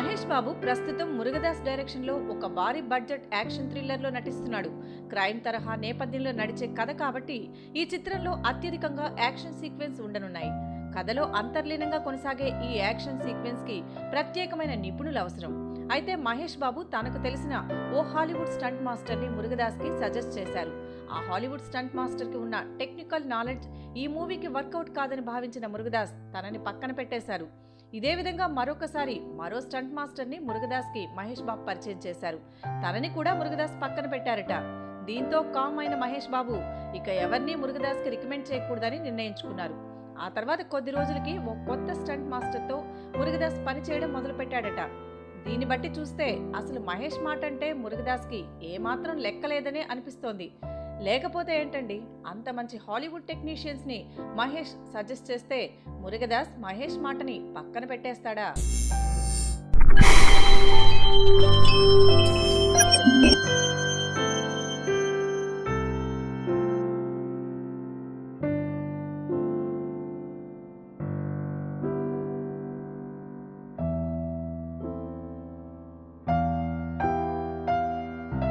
మహేష్ బాబు ప్రస్తుతం మురుగదాస్ డైరెక్షన్ లో ఒక భారీ బడ్జెట్ యాక్షన్ థ్రిల్లర్ లో నటిస్తున్నాడు. క్రైమ్ తరహా నేపథ్యంలో నడిచే కథ కాబట్టి ఈ చిత్రంలో అత్యధికంగా యాక్షన్ సీక్వెన్స్ ఉండనున్నాయి. కథలో అంతర్లీనంగా కొనసాగే ఈ యాక్షన్ సీక్వెన్స్ కి ప్రత్యేకమైన నిపుణులు అవసరం. అయితే మహేష్ బాబు తనకు తెలిసిన ఓ హాలీవుడ్ స్టంట్ మాస్టర్ ని మురుగదాస్ కి సజెస్ట్ చేశారు. ఆ హాలీవుడ్ స్టంట్ మాస్టర్ కి ఉన్న టెక్నికల్ నాలెడ్జ్ ఈ మూవీకి వర్కౌట్ కాదని భావించిన మురుగదాస్ తనని పక్కన పెట్టేశారు. ఇదే విధంగా మరొకసారి మరో స్టంట్ మాస్టర్ ని మురుగదాస్ కి మహేష్ బాబు పరిచయం చేశారు. తనని కూడా మురుగదాస్ పక్కన పెట్టారట. దీంతో కామ్ అయిన మహేష్ బాబు ఇక ఎవరిని మురుగదాస్ కి రికమెండ్ చేయకూడదని నిర్ణయించుకున్నారు. ఆ తర్వాత కొద్ది రోజులకి ఓ కొత్త స్టంట్ మాస్టర్ తో మురుగదాస్ పనిచేయడం మొదలు పెట్టాడట. దీన్ని బట్టి చూస్తే అసలు మహేష్ మాట అంటే మురుగదాస్ కి ఏమాత్రం లెక్కలేదనే అనిపిస్తోంది. లేకపోతే ఏంటండి, అంత మంచి హాలీవుడ్ టెక్నీషియన్స్ ని మహేష్ సజెస్ట్ చేస్తే మురుగదాస్ మహేష్ మాటని పక్కన పెట్టేస్తాడా?